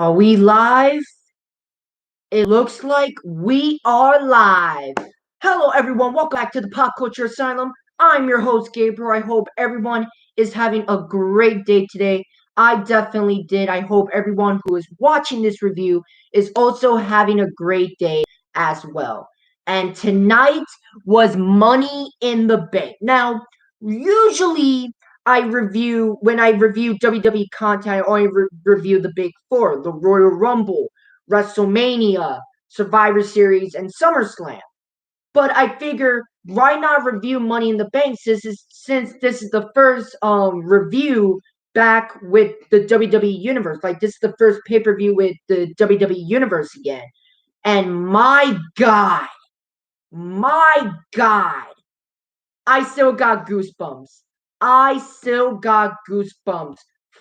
Are we live? It looks like we are live. Hello, everyone. Welcome back to the Pop Culture Asylum. I'm your host, Gabriel. I hope everyone is having a great day today. I definitely did. I hope everyone who is watching this review is also having a great day as well. And tonight was Money in the Bank. Now, usually when I review WWE content, I only review the Big Four, the Royal Rumble, WrestleMania, Survivor Series, and SummerSlam. But I figure why not review Money in the Bank since this is the first review back with the WWE Universe. Like this is the first pay-per-view with the WWE Universe again. And my God, I still got goosebumps. I still got goosebumps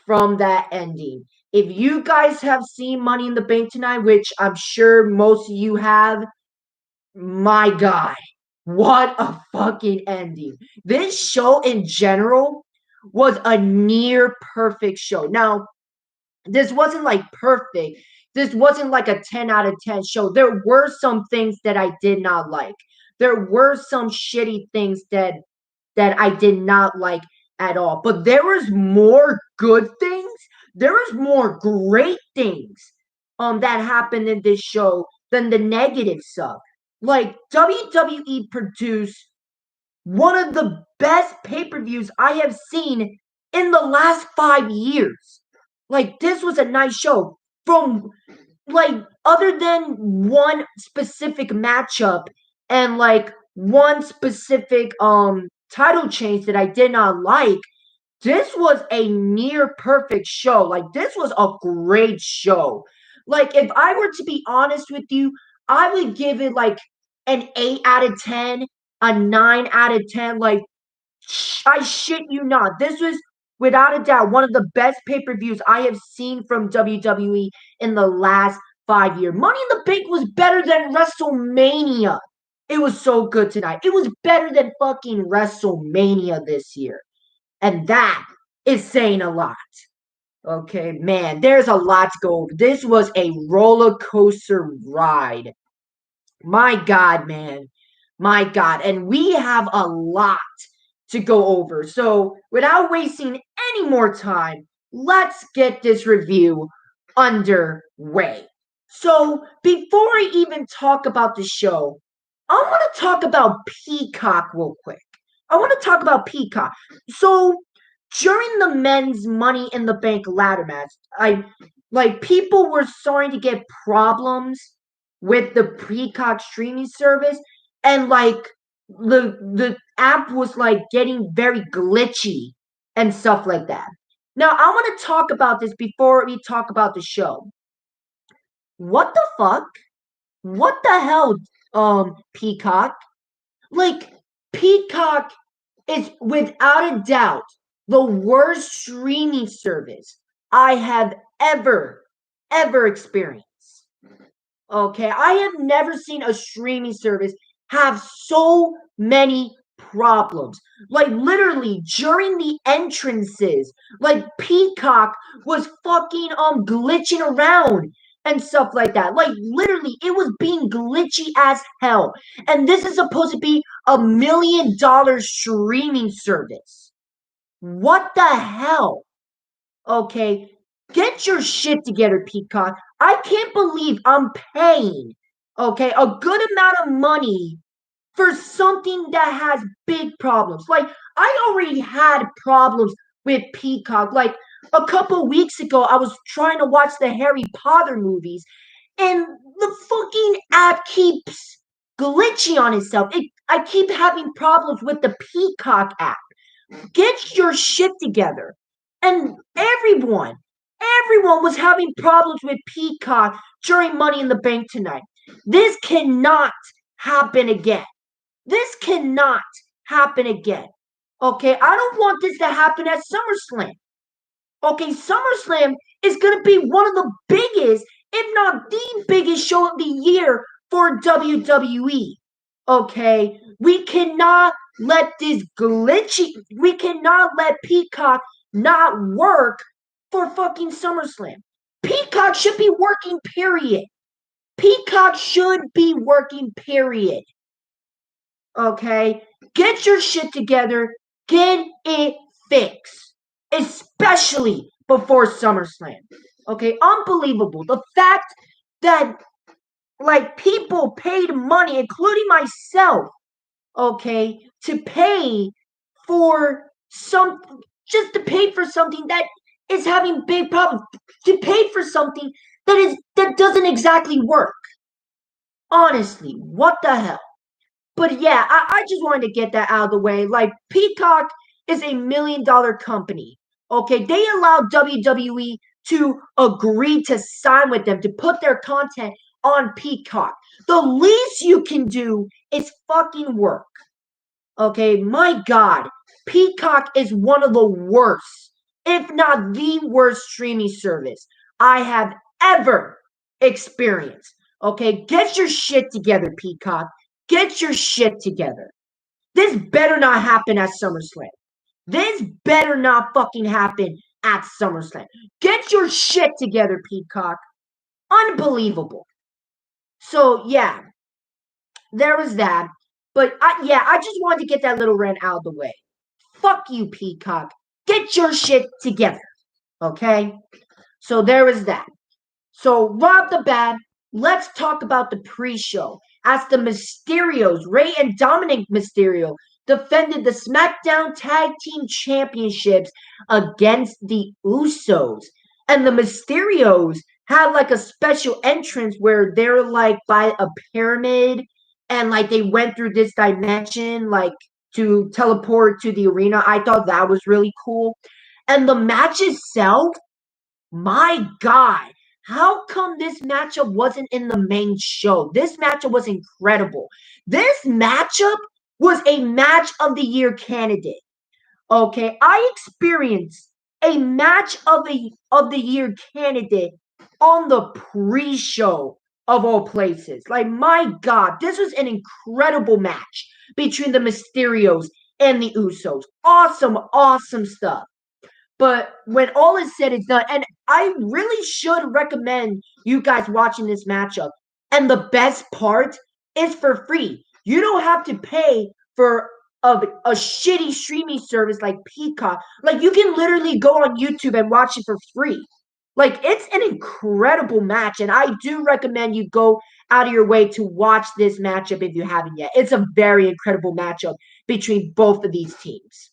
from that ending. If you guys have seen Money in the Bank tonight, which I'm sure most of you have, my God, what a fucking ending. This show in general was a near perfect show. Now, this wasn't like perfect. This wasn't like a 10 out of 10 show. There were some things that I did not like. There were some shitty things that I did not like at all. But there was more good things. There was more great things that happened in this show than the negative stuff. Like WWE produced one of the best pay-per-views I have seen in the last 5 years. Like this was a nice show. From like other than one specific matchup and like one specific title change that I did not like, this was a near perfect show. Like this was a great show. Like if I were to be honest with you, I would give it like an 8 out of 10, a 9 out of 10. Like I shit you not. This was without a doubt one of the best pay-per-views I have seen from WWE in the last 5 years. Money in the Bank was better than WrestleMania. It was so good tonight. It was better than fucking WrestleMania this year. And that is saying a lot. Okay, man, there's a lot to go over. This was a roller coaster ride. My God, man. My God. And we have a lot to go over. So, without wasting any more time, let's get this review underway. So, before I even talk about the show, I want to talk about Peacock real quick. I want to talk about Peacock. So, during the men's Money in the Bank ladder match, people were starting to get problems with the Peacock streaming service, and like the app was like getting very glitchy and stuff like that. Now, I want to talk about this before we talk about the show. What the fuck? What the hell, Peacock? Like, Peacock is without a doubt the worst streaming service I have ever experienced. Okay, I have never seen a streaming service have so many problems. Like literally during the entrances, like Peacock was fucking glitching around and stuff like that. Like literally it was being glitchy as hell. And this is supposed to be $1 million streaming service. What the hell? Okay, get your shit together, Peacock. I can't believe I'm paying, okay, a good amount of money for something that has big problems. Like, I already had problems with Peacock. Like, a couple weeks ago, I was trying to watch the Harry Potter movies, and the fucking app keeps glitching on itself. I keep having problems with the Peacock app. Get your shit together. And everyone was having problems with Peacock during Money in the Bank tonight. This cannot happen again. This cannot happen again. Okay, I don't want this to happen at SummerSlam. Okay, SummerSlam is going to be one of the biggest, if not the biggest show of the year for WWE. Okay, we cannot let this glitchy, we cannot let Peacock not work for fucking SummerSlam. Peacock should be working, period. Peacock should be working, period. Okay? Get your shit together. Get it fixed. Especially before SummerSlam. Okay? Unbelievable. The fact that, like, people paid money, including myself, okay, to pay for just to pay for something that is having big problems. To pay for something that doesn't exactly work. Honestly, what the hell? But yeah, I just wanted to get that out of the way. Like, Peacock is $1 million company. Okay, they allowed WWE to agree to sign with them to put their content on Peacock. The least you can do is fucking work. Okay, my God, Peacock is one of the worst, if not the worst streaming service I have ever experienced. Okay, get your shit together, Peacock. Get your shit together. This better not happen at SummerSlam. This better not fucking happen at SummerSlam. Get your shit together, Peacock. Unbelievable. So, yeah, there was that. But I just wanted to get that little rant out of the way. Fuck you, Peacock. Get your shit together. Okay? So there was that. So right the bat, let's talk about the pre-show. As the Mysterios, Rey and Dominic Mysterio, defended the SmackDown Tag Team Championships against the Usos. And the Mysterios had like a special entrance where they're like by a pyramid and like they went through this dimension like to teleport to the arena. I thought that was really cool. And the match itself, my God, how come this matchup wasn't in the main show? This matchup was incredible. This matchup was a match of the year candidate. Okay, I experienced a match of the year candidate on the pre-show of all places. Like, my God, this was an incredible match between the Mysterios and the Usos. Awesome, awesome stuff. But when all is said and done, and I really should recommend you guys watching this matchup. And the best part is for free. You don't have to pay for a shitty streaming service like Peacock. Like, you can literally go on YouTube and watch it for free. Like, it's an incredible match, and I do recommend you go out of your way to watch this matchup if you haven't yet. It's a very incredible matchup between both of these teams.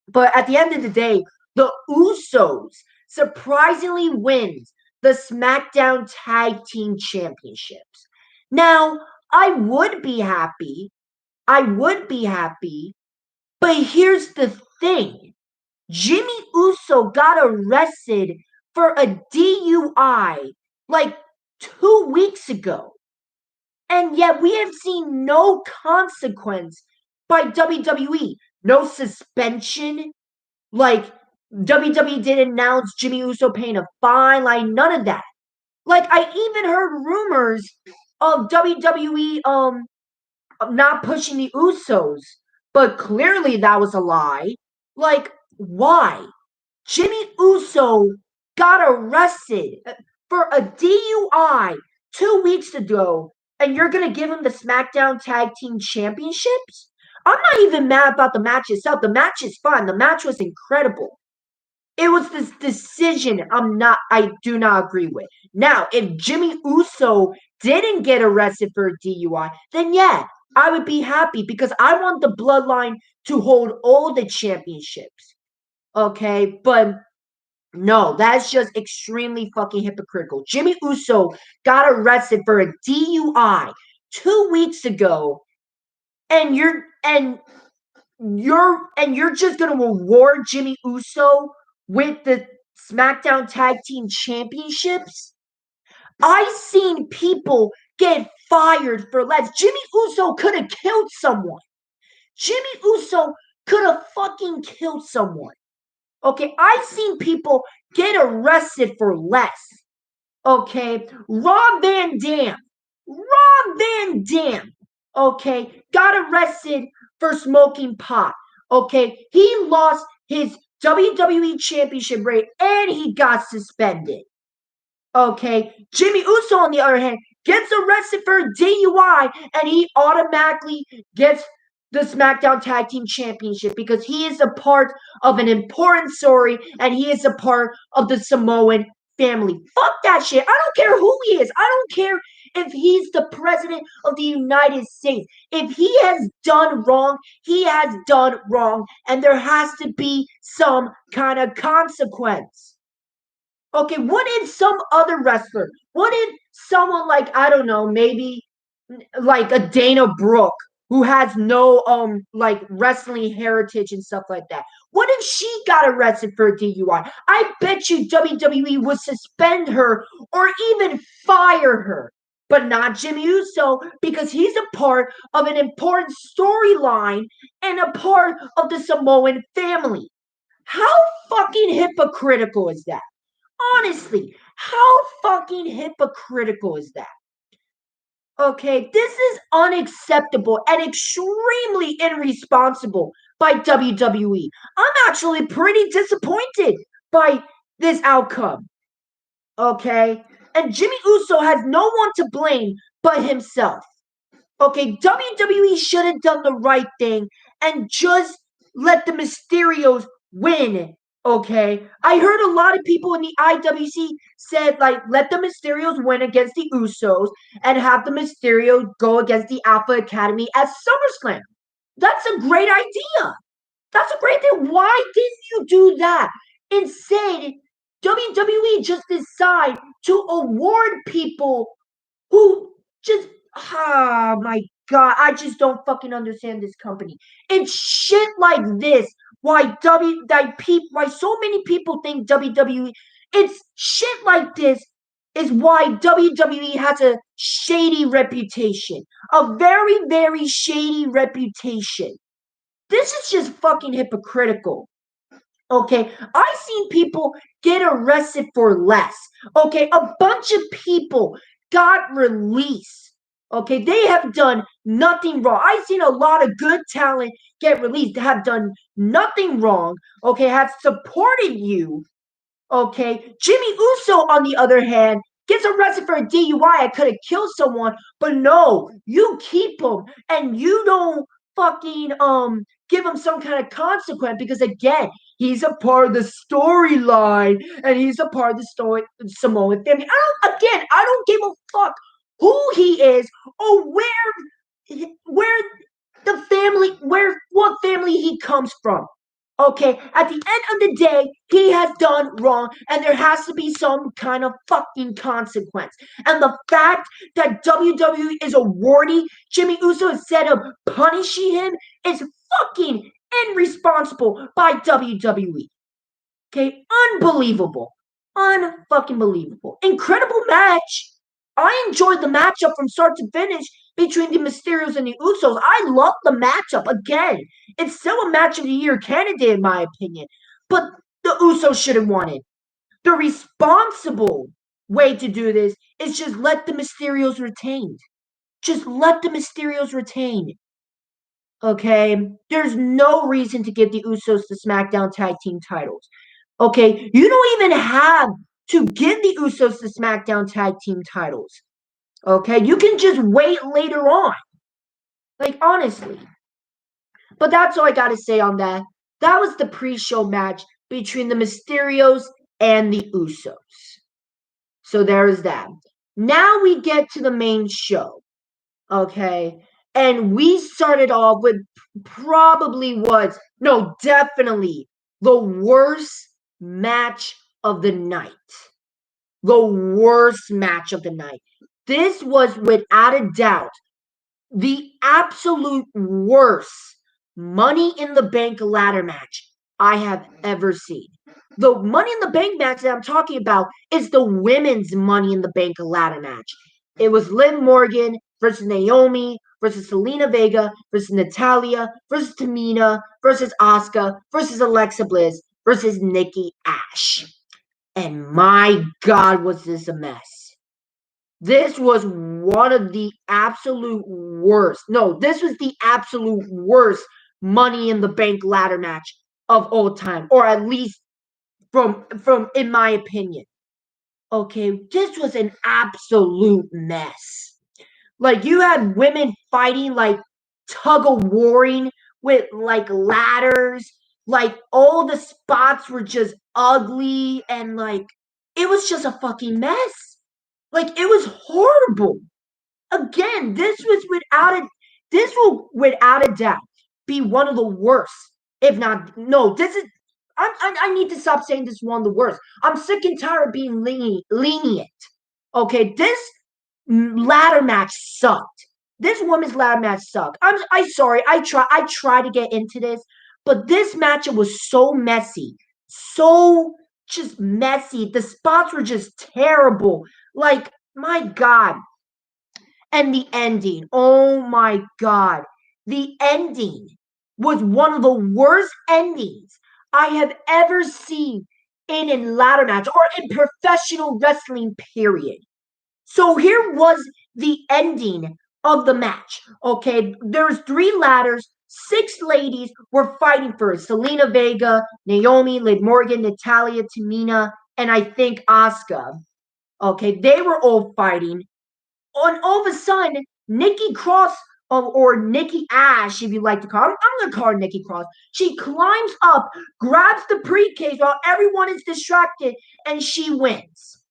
But at the end of the day, the Usos surprisingly wins the SmackDown Tag Team Championships. Now, I would be happy. I would be happy. But here's the thing. Jimmy Uso got arrested for a DUI like 2 weeks ago. And yet we have seen no consequence by WWE. No suspension. Like, WWE didn't announce Jimmy Uso paying a fine. Like, none of that. Like, I even heard rumors of WWE not pushing the Usos. But clearly that was a lie. Like, why? Jimmy Uso got arrested for a DUI 2 weeks ago, and you're going to give him the SmackDown Tag Team Championships? I'm not even mad about the match itself. The match is fun. The match was incredible. It was this decision I do not agree with. Now, if Jimmy Uso didn't get arrested for a DUI, then yeah, I would be happy because I want the bloodline to hold all the championships. Okay, but no, that's just extremely fucking hypocritical. Jimmy Uso got arrested for a DUI 2 weeks ago, and you're just gonna reward Jimmy Uso with the SmackDown Tag Team Championships? I've seen people get fired for less. Jimmy Uso could have killed someone. Jimmy Uso could have fucking killed someone. Okay, I've seen people get arrested for less. Okay, Rob Van Dam. Rob Van Dam. Okay, got arrested for smoking pot. Okay, he lost his WWE Championship reign and he got suspended. Okay, Jimmy Uso, on the other hand, gets arrested for DUI, and he automatically gets the SmackDown Tag Team Championship because he is a part of an important story and he is a part of the Samoan family. Fuck that shit. I don't care who he is. I don't care if he's the president of the United States. If he has done wrong, he has done wrong, and there has to be some kind of consequence. Okay, what if some other wrestler? What if someone like, I don't know, maybe like a Dana Brooke who has no like wrestling heritage and stuff like that? What if she got arrested for a DUI? I bet you WWE would suspend her or even fire her. But not Jimmy Uso because he's a part of an important storyline and a part of the Samoan family. How fucking hypocritical is that? Honestly, how fucking hypocritical is that? Okay, this is unacceptable and extremely irresponsible by WWE. I'm actually pretty disappointed by this outcome. Okay, and Jimmy Uso has no one to blame but himself. Okay, WWE should have done the right thing and just let the Mysterios win. Okay, I heard a lot of people in the IWC said, like, let the Mysterios win against the Usos and have the Mysterios go against the Alpha Academy at SummerSlam. That's a great idea. That's a great thing. Why didn't you do that? Instead, WWE just decide to award people who just, oh my god, I just don't fucking understand this company. It's shit like this. Why so many people think WWE. It's shit like this is why WWE has a shady reputation, a very very shady reputation. This is just fucking hypocritical. Okay, I've seen people get arrested for less. Okay, a bunch of people got released. Okay, they have done nothing wrong. I've seen a lot of good talent get released, have done nothing wrong. Okay, have supported you. Okay, Jimmy Uso, on the other hand, gets arrested for a DUI. I could have killed someone, but no, you keep him and you don't fucking give him some kind of consequence because again, he's a part of the storyline and he's a part of the story Samoan family. I don't give a fuck who he is or where the family where what family he comes from. Okay, at the end of the day, he has done wrong, and there has to be some kind of fucking consequence. And the fact that WWE is awarding Jimmy Uso instead of punishing him is fucking irresponsible by WWE. Okay, unbelievable. Unfucking believable. Incredible match. I enjoyed the matchup from start to finish between the Mysterios and the Usos. I love the matchup. Again, it's still a match of the year candidate in my opinion. But the Usos should have won it. The responsible way to do this is just let the Mysterios retain. Just let the Mysterios retain. Okay? There's no reason to give the Usos the SmackDown Tag Team titles. Okay? You don't even have to give the Usos the SmackDown Tag Team titles. Okay? You can just wait later on. Like, honestly. But that's all I got to say on that. That was the pre-show match between the Mysterios and the Usos. So there's that. Now we get to the main show. Okay? And we started off with definitely the worst match of the night. The worst match of the night. This was without a doubt the absolute worst Money in the Bank ladder match I have ever seen. The Money in the Bank match that I'm talking about is the women's Money in the Bank ladder match. It was Liv Morgan versus Naomi versus Selena Vega versus Natalia versus Tamina versus Asuka versus Alexa Bliss versus Nikki Ash. And my God, was this a mess. This was one of the absolute worst. No, this was the absolute worst Money in the Bank ladder match of all time, or at least from in my opinion. Okay, this was an absolute mess. Like you had women fighting like tug of warring with like ladders. Like all the spots were just ugly and like it was just a fucking mess. Like it was horrible. Again, this will without a doubt be one of the worst, if not no. This is I need to stop saying this is one of the worst. I'm sick and tired of being lenient. Okay, this ladder match sucked. This women's ladder match sucked. I sorry. I try to get into this, but this match was so messy, so just messy. The spots were just terrible. Like my god, and the ending. Oh my god. The ending was one of the worst endings I have ever seen in a ladder match or in professional wrestling, period. So here was the ending of the match. Okay, there's three ladders. Six ladies were fighting for it. Selena Vega, Naomi, Liv Morgan, Natalia, Tamina, and I think Asuka. Okay, they were all fighting on all of a sudden, Nikki Cross or Nikki Ash, if you like to call her, I'm gonna call her Nikki Cross. She climbs up, grabs the briefcase while everyone is distracted, and she wins.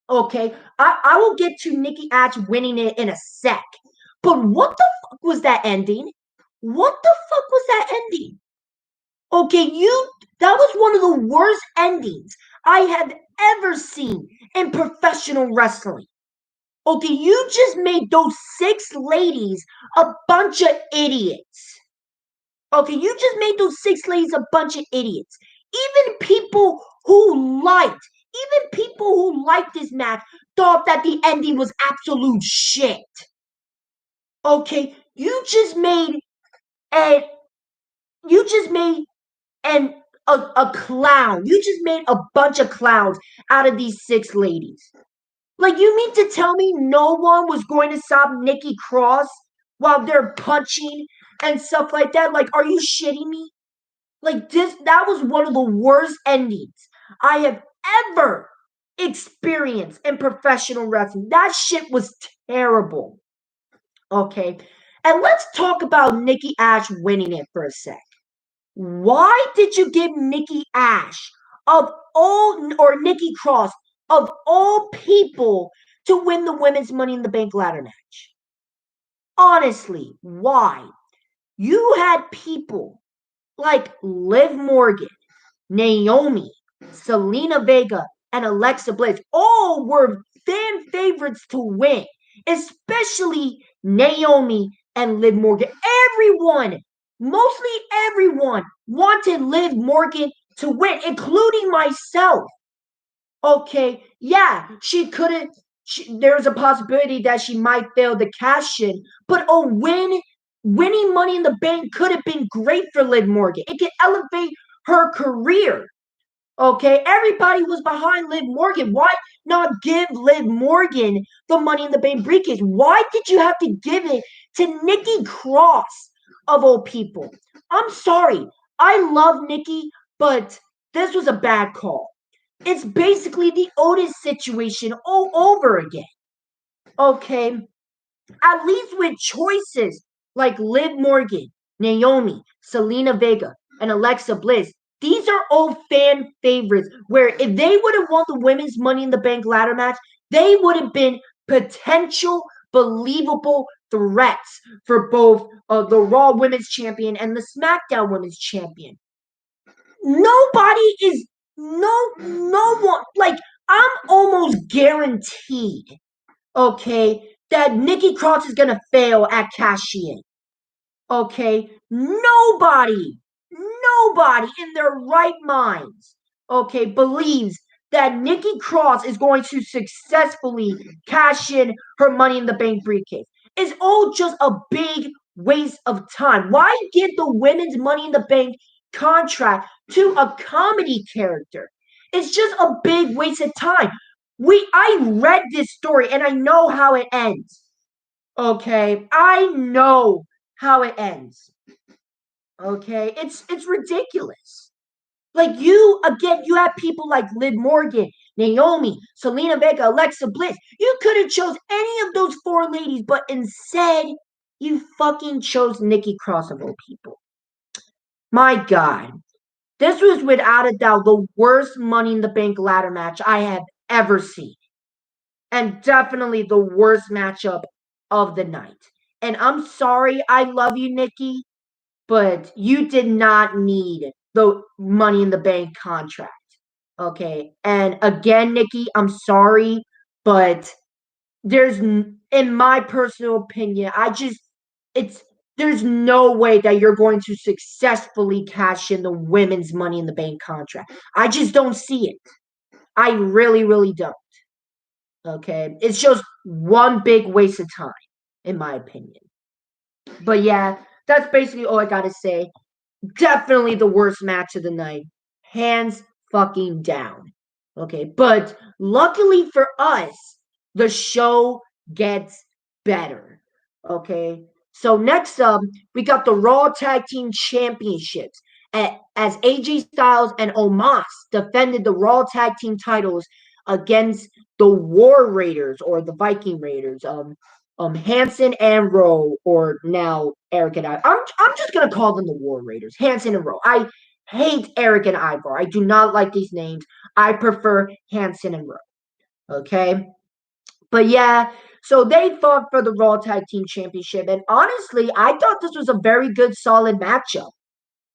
Okay, I will get to Nikki Ash winning it in a sec. But what the fuck was that ending? What the fuck was that ending? Okay, that was one of the worst endings I have ever seen in professional wrestling. Okay, you just made those six ladies a bunch of idiots. Okay, you just made those six ladies a bunch of idiots. Even people who liked this match thought that the ending was absolute shit. Okay, a, you just made a clown. You just made a bunch of clowns out of these six ladies. Like, you mean to tell me no one was going to stop Nikki Cross while they're punching and stuff like that? Like, are you shitting me? Like, that was one of the worst endings I have ever experienced in professional wrestling. That shit was terrible. Okay. And let's talk about Nikki Ash winning it for a sec. Why did you give Nikki Ash or Nikki Cross of all people to win the women's Money in the Bank ladder match? Honestly, why? You had people like Liv Morgan, Naomi, Selena Vega, and Alexa Bliss all were fan favorites to win, especially Naomi and Liv Morgan. Mostly everyone, wanted Liv Morgan to win, including myself. Okay, yeah, she couldn't. There's a possibility that she might fail the cash in, but winning Money in the Bank could have been great for Liv Morgan. It could elevate her career. Okay, everybody was behind Liv Morgan. Why not give Liv Morgan the Money in the Bank briefcase? Why did you have to give it to Nikki Cross, of all people? I'm sorry. I love Nikki, but this was a bad call. It's basically the Otis situation all over again. Okay, at least with choices like Liv Morgan, Naomi, Selena Vega, and Alexa Bliss, these are all fan favorites where if they would have won the women's Money in the Bank ladder match, they would have been potential believable threats for both the Raw Women's Champion and the SmackDown Women's Champion. Nobody is no one, like, I'm almost guaranteed, okay, that Nikki Cross is gonna fail at cash in. Okay, nobody in their right minds, okay, believes that Nikki Cross is going to successfully cash in her Money in the Bank briefcase. It's all just a big waste of time. Why give the women's Money in the Bank contract to a comedy character? It's just a big waste of time. I read this story and I know how it ends. Okay, I know how it ends. Okay, it's ridiculous. Like, you have people like Liv Morgan, Naomi, Selena Vega, Alexa Bliss. You could have chose any of those four ladies, but instead, you fucking chose Nikki Cross of all people. My God. This was without a doubt the worst Money in the Bank ladder match I have ever seen. And definitely the worst matchup of the night. And I'm sorry, I love you, Nikki, but you did not need the Money in the Bank contract. Okay. And again, Nikki, I'm sorry, but in my personal opinion, it's, there's no way that you're going to successfully cash in the women's Money in the Bank contract. I just don't see it. I really, really don't. Okay. It's just one big waste of time, in my opinion. But yeah, that's basically all I gotta say. Definitely the worst match of the night. Hands fucking down. Okay. But luckily for us, the show gets better. Okay. So next up, we got the Raw Tag Team Championships. As AJ Styles and Omos defended the Raw Tag Team titles against the War Raiders or the Viking Raiders. Hanson and Rowe, or now Eric and I. I'm just gonna call them the War Raiders. Hanson and Rowe. I hate Eric and Ivar. I do not like these names. I prefer Hanson and Rowe. Okay. But yeah, so they fought for the Raw Tag Team Championship, and honestly, I thought this was a very good, solid matchup.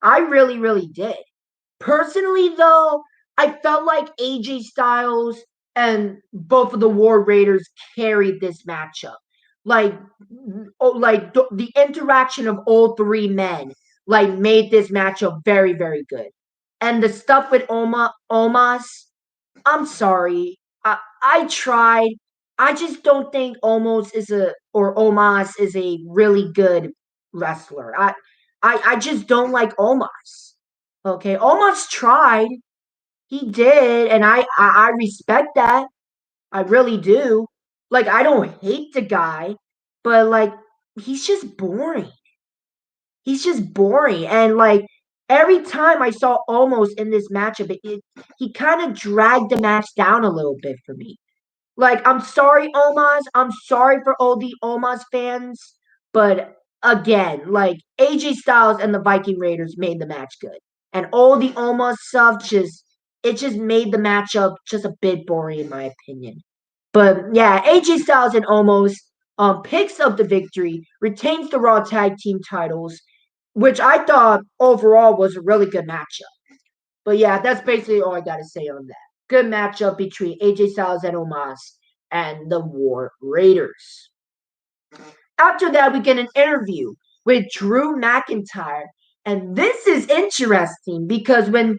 I really, really did. Personally, though, I felt like AJ Styles and both of the War Raiders carried this matchup. Like, the interaction of all three men, like, made this matchup very, very good. And the stuff with Omas, I'm sorry. I tried. I just don't think Omas is a really good wrestler. I just don't like Omas. Okay, Omas tried. He did, and I respect that. I really do. Like, I don't hate the guy, but like, he's just boring. He's just boring, and like, every time I saw Omos in this matchup, he kind of dragged the match down a little bit for me. Like, I'm sorry, Omas. I'm sorry for all the Omas fans, but again, like, AJ Styles and the Viking Raiders made the match good, and all the Omas stuff just made the matchup just a bit boring in my opinion. But yeah, AJ Styles and Omos picks up the victory, retains the Raw Tag Team titles, which I thought overall was a really good matchup. But yeah, that's basically all I got to say on that. Good matchup between AJ Styles and Omos and the War Raiders. After that, we get an interview with Drew McIntyre. And this is interesting because when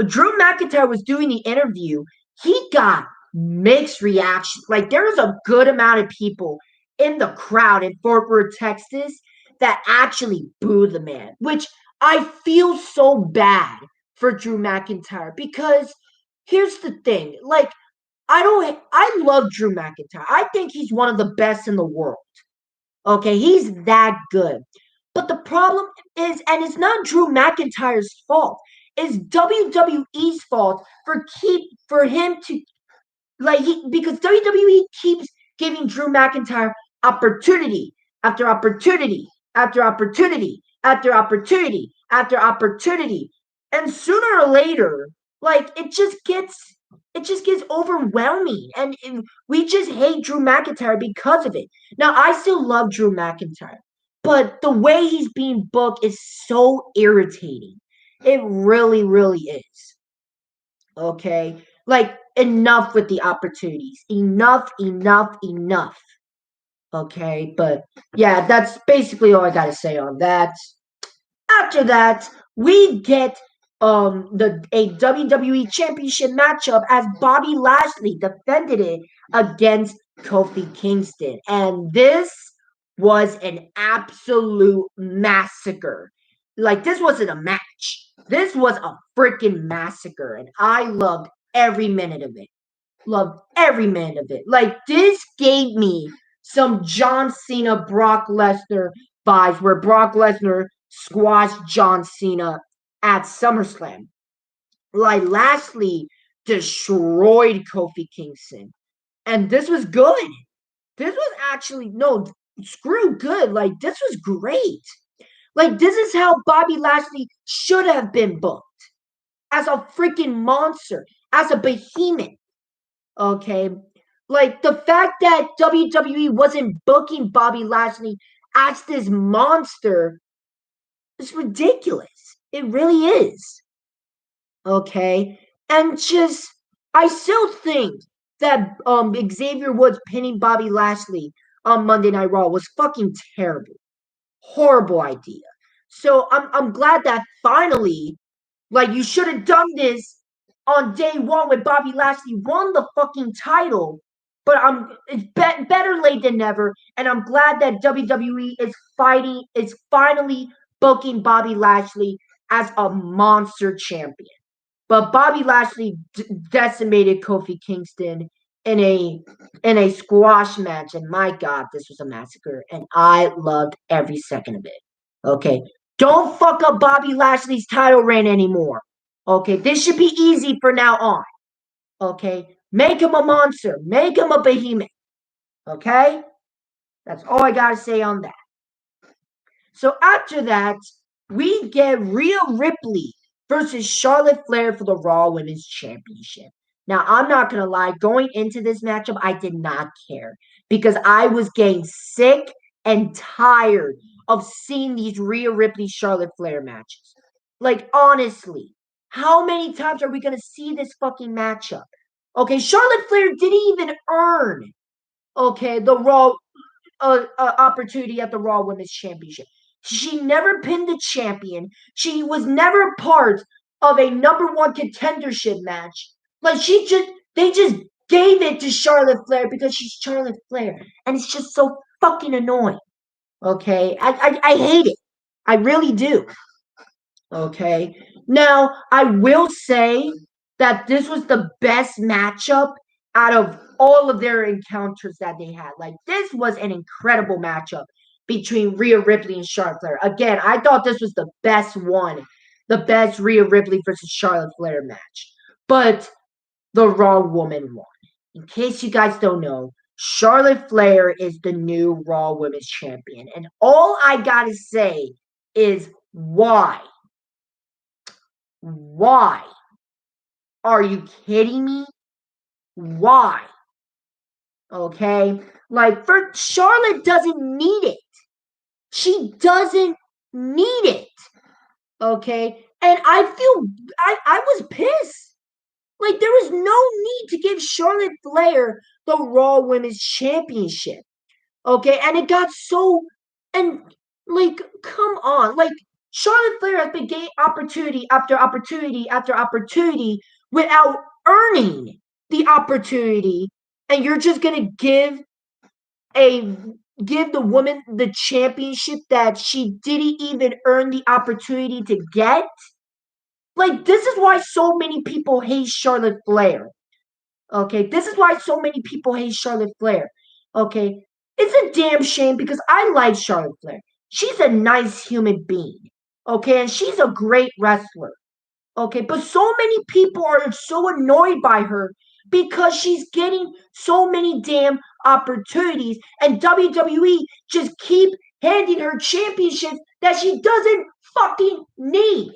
Drew McIntyre was doing the interview, he got mixed reactions. Like, there was a good amount of people in the crowd in Fort Worth, Texas, that actually booed the man, which I feel so bad for Drew McIntyre because here's the thing. Like, I love Drew McIntyre. I think he's one of the best in the world. Okay, he's that good. But the problem is, and it's not Drew McIntyre's fault, it's WWE's fault for him to because WWE keeps giving Drew McIntyre opportunity after opportunity after opportunity after opportunity after opportunity. And sooner or later, like, it just gets overwhelming, and we just hate Drew McIntyre because of it. Now, I still love Drew McIntyre, but the way he's being booked is so irritating. It really, really is. Okay, like, enough with the opportunities. Enough, enough, enough. Okay, but yeah, that's basically all I gotta say on that. After that, we get a WWE Championship matchup as Bobby Lashley defended it against Kofi Kingston, and this was an absolute massacre. Like, this wasn't a match. This was a freaking massacre, and I loved every minute of it. Loved every minute of it. Like, this gave me some John Cena, Brock Lesnar vibes, where Brock Lesnar squashed John Cena at SummerSlam. Like, Lashley destroyed Kofi Kingston. And this was good. This was actually, no, screw good. Like, this was great. Like, this is how Bobby Lashley should have been booked. As a freaking monster. As a behemoth. Okay? Like, the fact that WWE wasn't booking Bobby Lashley as this monster is ridiculous. It really is. Okay? And just, I still think that Xavier Woods pinning Bobby Lashley on Monday Night Raw was fucking terrible. Horrible idea. So I'm glad that finally, like, you should have done this on day one when Bobby Lashley won the fucking title. But it's better late than never, and I'm glad that WWE is finally booking Bobby Lashley as a monster champion. But Bobby Lashley decimated Kofi Kingston in a squash match, and my God, this was a massacre, and I loved every second of it. Okay, don't fuck up Bobby Lashley's title reign anymore. Okay, this should be easy for now on. Okay, make him a monster, make him a behemoth. Okay, that's all I gotta say on that. So after that, we get Rhea Ripley versus Charlotte Flair for the Raw Women's Championship. Now, I'm not going to lie, going into this matchup, I did not care because I was getting sick and tired of seeing these Rhea Ripley Charlotte Flair matches. Like, honestly, how many times are we going to see this fucking matchup? Okay, Charlotte Flair didn't even earn, okay, the Raw opportunity at the Raw Women's Championship. She never pinned the champion. She was never part of a number one contendership match. Like they just gave it to Charlotte Flair because she's Charlotte Flair, and it's just so fucking annoying. Okay, I hate it. I really do. Okay, now I will say that this was the best matchup out of all of their encounters that they had. Like, this was an incredible matchup between Rhea Ripley and Charlotte Flair. Again, I thought this was the best one, the best Rhea Ripley versus Charlotte Flair match. But the Raw Woman won. In case you guys don't know, Charlotte Flair is the new Raw Women's Champion. And all I gotta say is why? Why? Are you kidding me? Why? Okay? Like, for Charlotte doesn't need it. She doesn't need it. Okay? And I was pissed. Like, there was no need to give Charlotte Flair the Raw Women's Championship. Okay? And it got so, and like, come on. Like, Charlotte Flair has been getting opportunity after opportunity after opportunity without earning the opportunity, and you're just gonna give the woman the championship that she didn't even earn the opportunity to get. Like, this is why so many people hate Charlotte Flair. Okay, this is why so many people hate Charlotte Flair. Okay, it's a damn shame because I like Charlotte Flair. She's a nice human being. Okay, and she's a great wrestler. Okay, but so many people are so annoyed by her because she's getting so many damn opportunities, and WWE just keep handing her championships that she doesn't fucking need.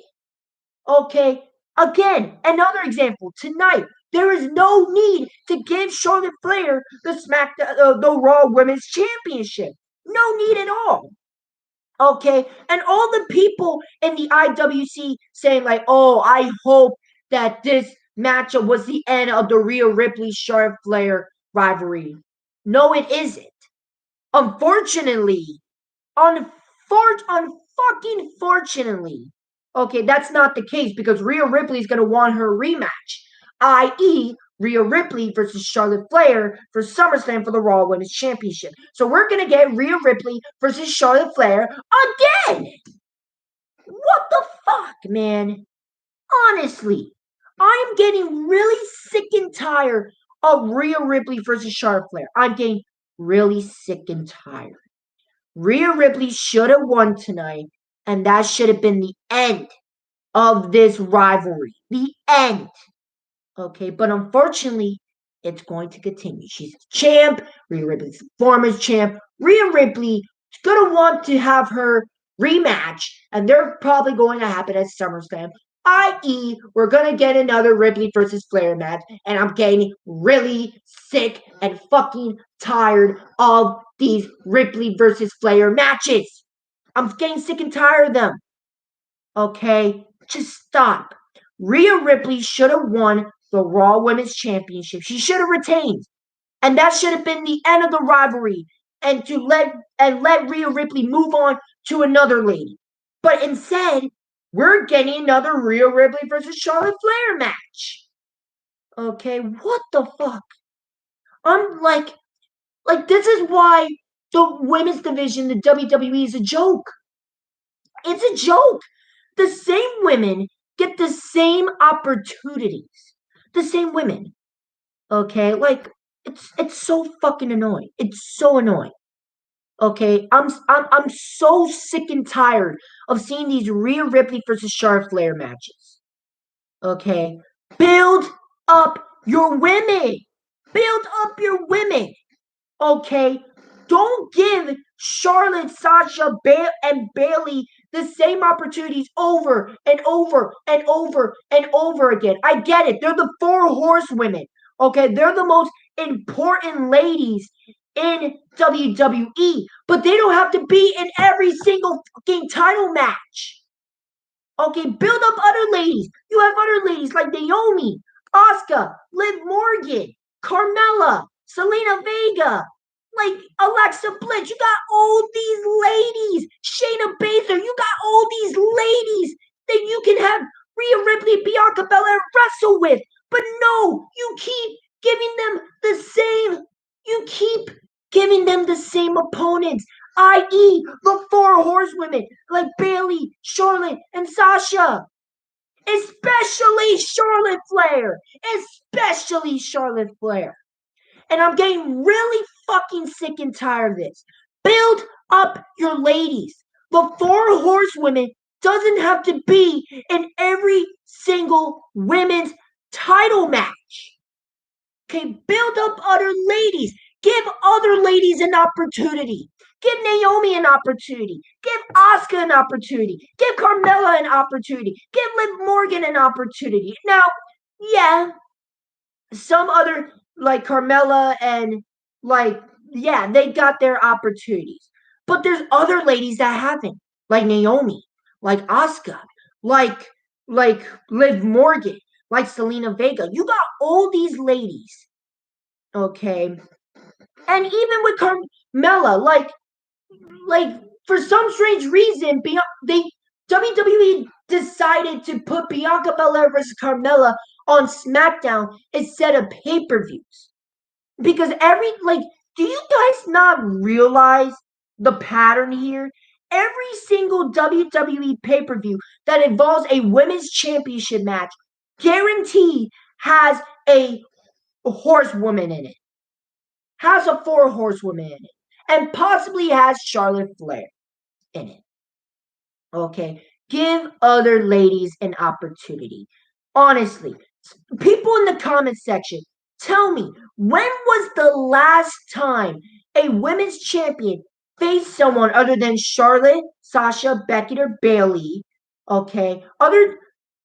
Okay, again, another example tonight. There is no need to give Charlotte Flair the Raw Women's Championship. No need at all. Okay, and all the people in the IWC saying like, "Oh, I hope that this matchup was the end of the Rhea Ripley Charlotte Flair rivalry." No, it isn't. Unfortunately, unfucking fortunately, okay, that's not the case because Rhea Ripley is gonna want her rematch, i.e., Rhea Ripley versus Charlotte Flair for SummerSlam for the Raw Women's Championship. So we're going to get Rhea Ripley versus Charlotte Flair again. What the fuck, man? Honestly, I am getting really sick and tired of Rhea Ripley versus Charlotte Flair. I'm getting really sick and tired. Rhea Ripley should have won tonight, and that should have been the end of this rivalry. The end. Okay, but unfortunately, it's going to continue. She's the champ. Rhea Ripley's the former champ. Rhea Ripley is going to want to have her rematch, and they're probably going to happen at SummerSlam. I.e., we're going to get another Ripley versus Flair match, and I'm getting really sick and fucking tired of these Ripley versus Flair matches. I'm getting sick and tired of them. Okay? Just stop. Rhea Ripley should have won the Raw Women's Championship. She should have retained. And that should have been the end of the rivalry. And to let Rhea Ripley move on to another lady. But instead, we're getting another Rhea Ripley versus Charlotte Flair match. Okay, what the fuck? I'm like this is why the women's division, the WWE, is a joke. It's a joke. The same women get the same opportunities. The same women. Okay? Like it's so fucking annoying. It's so annoying. Okay? I'm so sick and tired of seeing these Rhea Ripley versus Charlotte Flair matches. Okay? Build up your women. Build up your women. Okay? Don't give Charlotte, Sasha, and Bailey the same opportunities over and over and over and over again. I get it. They're the four horsewomen. Okay? They're the most important ladies in WWE, but they don't have to be in every single fucking title match. Okay, build up other ladies. You have other ladies like Naomi, Asuka, Liv Morgan, Carmella, Selena Vega, like Alexa Bliss. You got all these ladies. Shayna Baszler. You got all these ladies that you can have Rhea Ripley, Bianca Belair wrestle with. But no, you keep giving them the same. You keep giving them the same opponents, i.e., the four horsewomen like Bailey, Charlotte, and Sasha. Especially Charlotte Flair. Especially Charlotte Flair. And I'm getting really fucking sick and tired of this. Build up your ladies. The four horsewomen doesn't have to be in every single women's title match. Okay, build up other ladies. Give other ladies an opportunity. Give Naomi an opportunity. Give Asuka an opportunity. Give Carmella an opportunity. Give Liv Morgan an opportunity. Now, yeah, some other like Carmella and yeah, they got their opportunities. But there's other ladies that haven't, like Naomi, like Asuka, like Liv Morgan, like Selena Vega. You got all these ladies, okay? And even with Carmella, like for some strange reason, they WWE decided to put Bianca Belair versus Carmella on SmackDown instead of pay-per-views. Because do you guys not realize the pattern here? Every single WWE pay-per-view that involves a women's championship match guaranteed has a horsewoman in it. Has a four horsewoman in it. And possibly has Charlotte Flair in it. Okay? Give other ladies an opportunity. Honestly, people in the comment section, tell me, when was the last time a women's champion faced someone other than Charlotte, Sasha, Becky, or Bailey? Okay?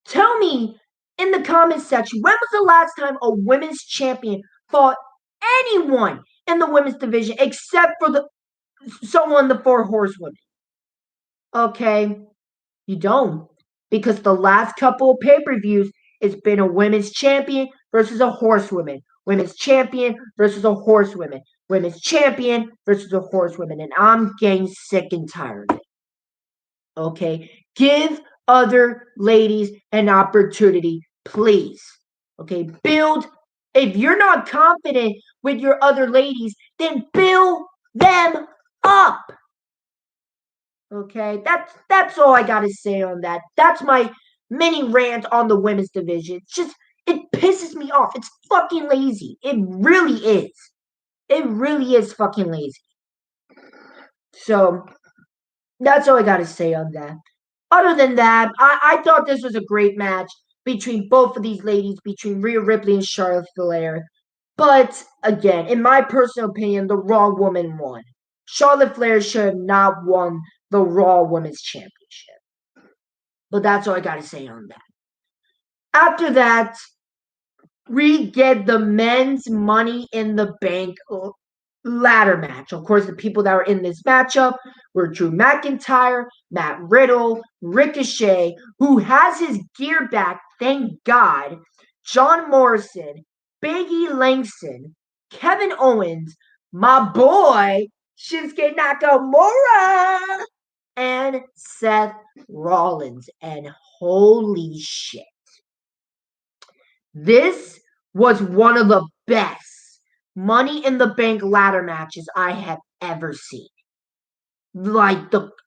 Tell me in the comment section, when was the last time a women's champion fought anyone in the women's division except for the four horsewomen? Okay? You don't. Because the last couple of pay-per-views, it's been a women's champion versus a horsewoman. Women's champion versus a horsewoman. Women's champion versus a horsewoman. And I'm getting sick and tired of it. Okay? Give other ladies an opportunity, please. Okay? If you're not confident with your other ladies, then build them up. Okay, that's all I gotta say on that. That's my mini rant on the women's division. It pisses me off. It's fucking lazy. It really is. It really is fucking lazy. So that's all I gotta say on that. Other than that, I thought this was a great match. between both of these ladies, between Rhea Ripley and Charlotte Flair. But again, in my personal opinion, the Raw woman won. Charlotte Flair should have not won the Raw Women's Championship. But that's all I got to say on that. After that, we get the men's Money in the Bank ladder match. Of course, the people that were in this matchup were Drew McIntyre, Matt Riddle, Ricochet, who has his gear back, thank God, John Morrison, Big E Langston, Kevin Owens, my boy, Shinsuke Nakamura, and Seth Rollins. And holy shit. This was one of the best Money in the Bank ladder matches I have ever seen. Like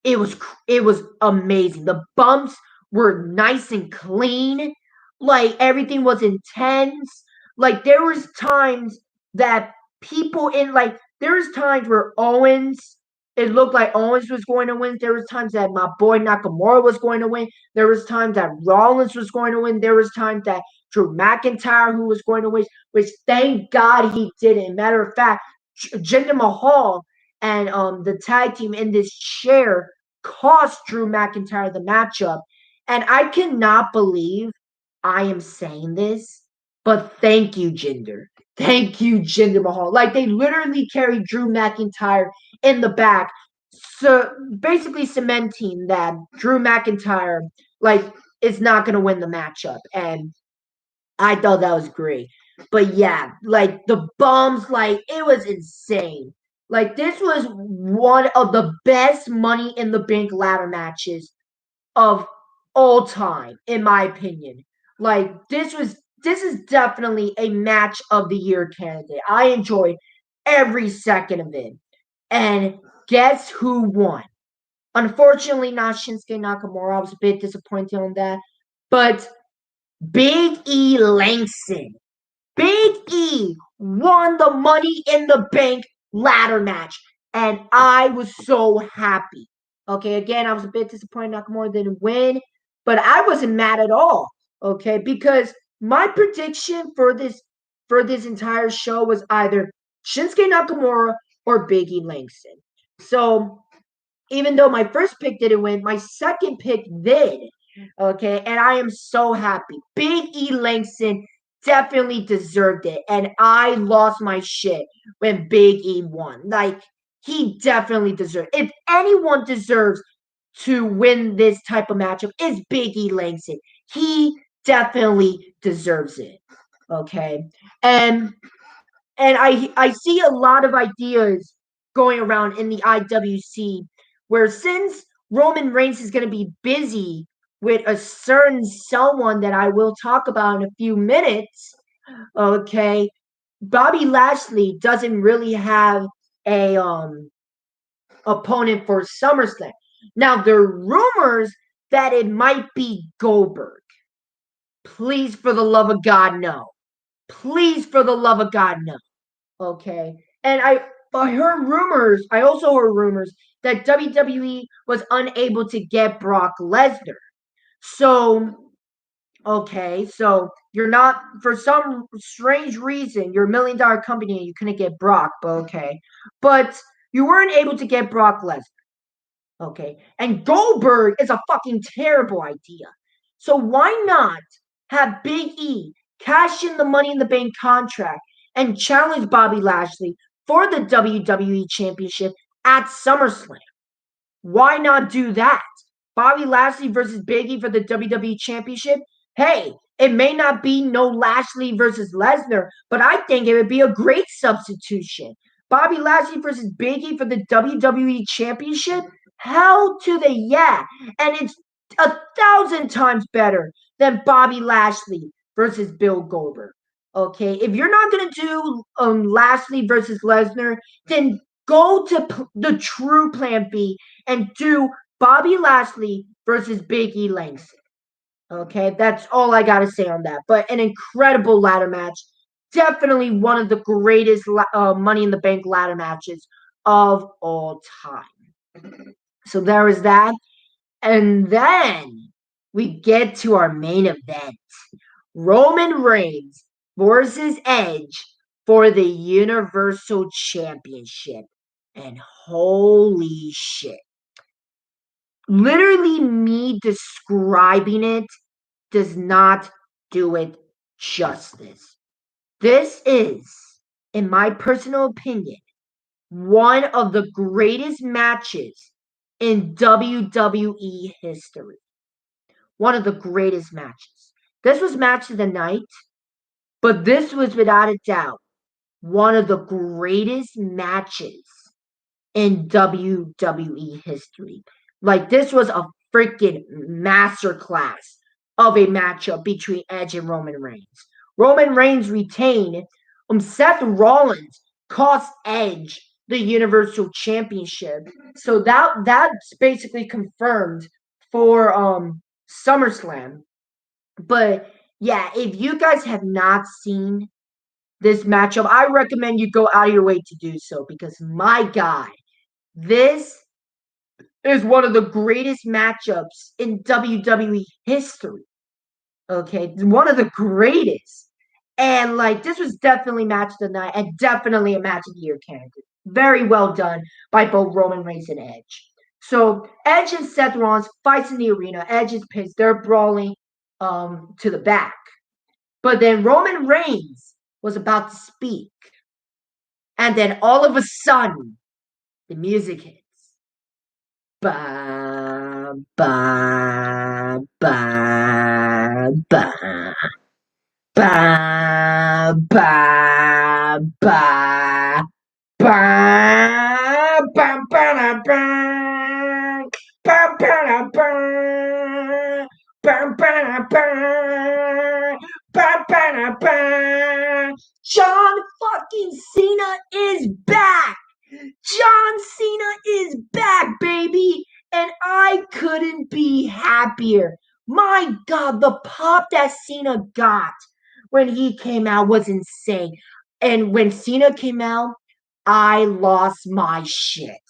it was amazing. The bumps were nice and clean. Like everything was intense. Like there was times that people in like there was times where Owens, it looked like Owens was going to win. There was times that my boy Nakamura was going to win. There was times that Rollins was going to win. There was times that Drew McIntyre who was going to win, which thank God he didn't. Matter of fact, Jinder Mahal and the tag team in this chair cost Drew McIntyre the matchup. And I cannot believe I am saying this, but thank you, Jinder. Thank you, Jinder Mahal. Like they literally carried Drew McIntyre in the back, so basically cementing that Drew McIntyre like is not gonna win the matchup. And I thought that was great. But yeah, like the bombs, like it was insane. Like this was one of the best Money in the Bank ladder matches of all time, in my opinion. Like this is definitely a match of the year candidate. I enjoyed every second of it. And guess who won? Unfortunately, not Shinsuke Nakamura. I was a bit disappointed on that. But Big E Langston. Big E won the Money in the Bank ladder match. And I was so happy. Okay, again, I was a bit disappointed Nakamura didn't win, but I wasn't mad at all. Okay, because my prediction for this entire show was either Shinsuke Nakamura or Big E Langston. So even though my first pick didn't win, my second pick did. Okay, and I am so happy. Big E Langston definitely deserved it, and I lost my shit when Big E won. Like, he definitely deserved it. If anyone deserves to win this type of matchup, it's Big E Langston. He definitely deserves it. Okay, and I see a lot of ideas going around in the IWC where since Roman Reigns is going to be busy with a certain someone that I will talk about in a few minutes, okay, Bobby Lashley doesn't really have a opponent for SummerSlam. Now there are rumors that it might be Goldberg. Please, for the love of God, no. Please, for the love of God, no. Okay. And I heard rumors, I also heard rumors that WWE was unable to get Brock Lesnar. So, okay, so you're not, for some strange reason, you're $1 million company and you couldn't get Brock, but okay. But you weren't able to get Brock Lesnar. Okay. And Goldberg is a fucking terrible idea. So why not have Big E cash in the Money in the Bank contract and challenge Bobby Lashley for the WWE Championship at SummerSlam? Why not do that? Bobby Lashley versus Big E for the WWE Championship? Hey, it may not be no Lashley versus Lesnar, but I think it would be a great substitution. Bobby Lashley versus Big E for the WWE Championship? Hell to the yeah. And it's 1,000 times better than Bobby Lashley versus Bill Goldberg. Okay, if you're not going to do Lashley versus Lesnar, then go to the true plan B and do Bobby Lashley versus Big E Langston. Okay, that's all I got to say on that. But an incredible ladder match. Definitely one of the greatest Money in the Bank ladder matches of all time. So there is that. And then we get to our main event. Roman Reigns versus Edge for the Universal Championship. And holy shit. Literally, me describing it does not do it justice. This is, in my personal opinion, one of the greatest matches in WWE history. One of the greatest matches. This was match of the night, but this was without a doubt one of the greatest matches in WWE history. Like, this was a freaking masterclass of a matchup between Edge and Roman Reigns. Roman Reigns retained. Seth Rollins cost Edge the Universal Championship. So that's basically confirmed for SummerSlam. But yeah, if you guys have not seen this matchup, I recommend you go out of your way to do so, because my God, this is one of the greatest matchups in WWE history. Okay, one of the greatest. And like, this was definitely match of the night and definitely a match of the year candidate. Very well done by both Roman Reigns and Edge. So Edge and Seth Rollins fights in the arena. Edge is pissed. They're brawling to the back. But then Roman Reigns was about to speak. And then all of a sudden, the music hits. Ba, ba, ba, ba. Ba, ba, ba, ba, ba, ba, ba, ba, ba, ba, ba, ba, ba, ba, ba, ba. John fucking Cena is back! John Cena is back, baby! And I couldn't be happier. My God, the pop that Cena got when he came out was insane. And when Cena came out, I lost my shit.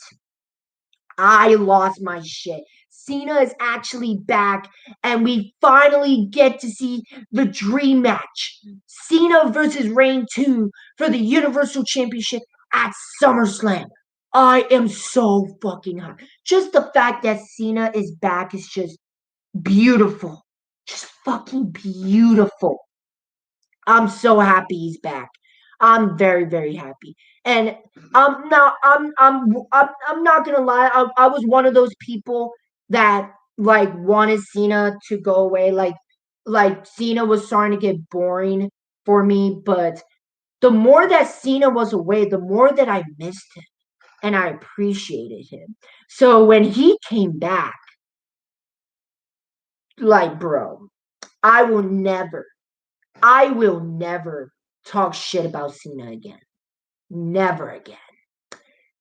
I lost my shit. Cena is actually back, and we finally get to see the dream match. Cena versus Reigns 2 for the Universal Championship at SummerSlam. I am so fucking hot. Just the fact that Cena is back is just beautiful. Just fucking beautiful. I'm so happy he's back. I'm very, very happy. And I'm not gonna lie. I was one of those people that like wanted Cena to go away. Like Cena was starting to get boring for me. But the more that Cena was away, the more that I missed him and I appreciated him. So when he came back, like, bro, I will never talk shit about Cena again. Never again.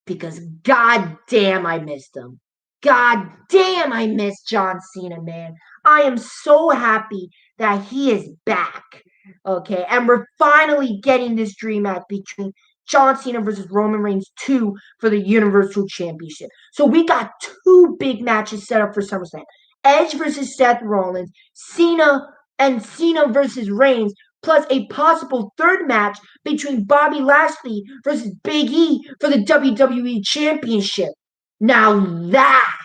Because god damn, I missed him. God damn, I miss John Cena, man. I am so happy that he is back. Okay, and we're finally getting this dream match between John Cena versus Roman Reigns 2 for the Universal Championship. So we got two big matches set up for SummerSlam. Edge versus Seth Rollins, Cena versus Reigns, plus a possible third match between Bobby Lashley versus Big E for the WWE Championship. Now that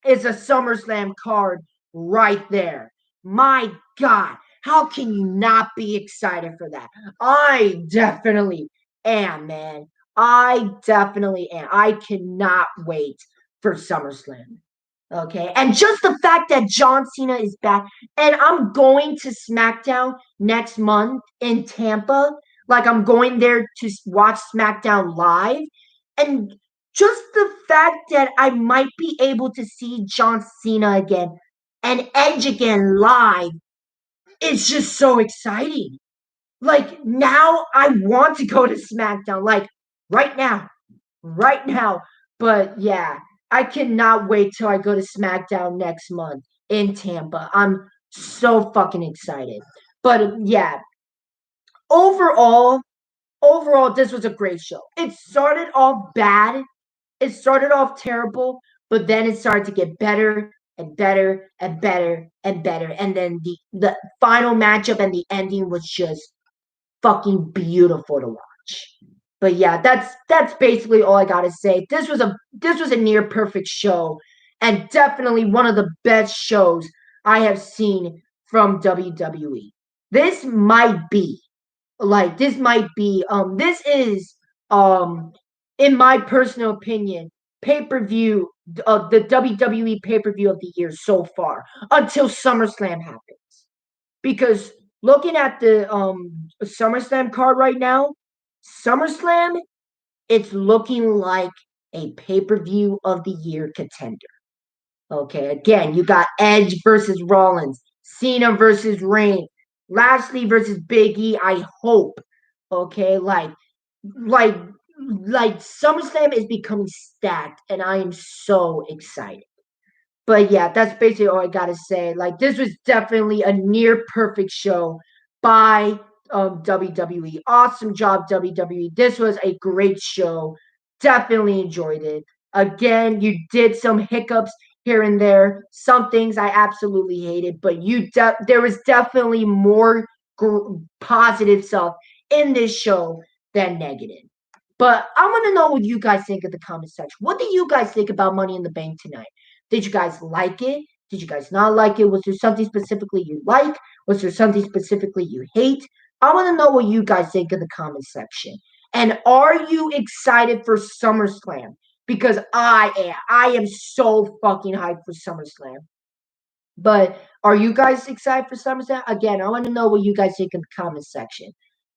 is a SummerSlam card right there. My God, how can you not be excited for that? I definitely am, man. I definitely am. I cannot wait for SummerSlam. Okay, and just the fact that John Cena is back, and I'm going to SmackDown next month in Tampa. Like, I'm going there to watch SmackDown live, and just the fact that I might be able to see John Cena again and Edge again live is just so exciting. Like, now I want to go to SmackDown, like right now, right now. But yeah, I cannot wait till I go to SmackDown next month in Tampa. I'm so fucking excited. But yeah, overall, this was a great show. It started off bad. It started off terrible But then it started to get better and better and better and better. And then the final matchup and the ending was just fucking beautiful to watch. But yeah, that's basically all I gotta say. This was a near perfect show, and definitely one of the best shows I have seen from WWE. This might be this is um in my personal opinion pay-per-view the WWE pay-per-view of the year so far until SummerSlam happens. Because looking at the SummerSlam card right now, SummerSlam, it's looking like a pay-per-view of the year contender. Okay, again, you got Edge versus Rollins, Cena versus Reigns, Lashley versus Big E. I hope. Okay, like like SummerSlam is becoming stacked, and I am so excited. But yeah, that's basically all I gotta say. Like this was definitely a near perfect show by WWE. Awesome job, WWE. This was a great show. Definitely enjoyed it. Again, you did some hiccups here and there. Some things I absolutely hated, but there was definitely more positive stuff in this show than negative. But I want to know what you guys think in the comment section. What do you guys think about Money in the Bank tonight? Did you guys like it? Did you guys not like it? Was there something specifically you like? Was there something specifically you hate? I want to know what you guys think in the comment section. And are you excited for SummerSlam? Because I am. I am so fucking hyped for SummerSlam. But are you guys excited for SummerSlam? Again, I want to know what you guys think in the comment section.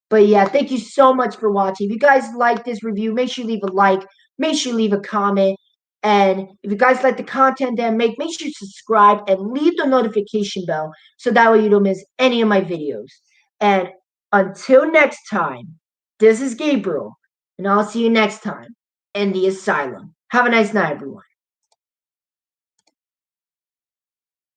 But yeah, thank you so much for watching. If you guys like this review, make sure you leave a like, make sure you leave a comment. And if you guys like the content that I make sure you subscribe and leave the notification bell so that way you don't miss any of my videos. And until next time, this is Gabriel, and I'll see you next time in the asylum. Have a nice night, everyone.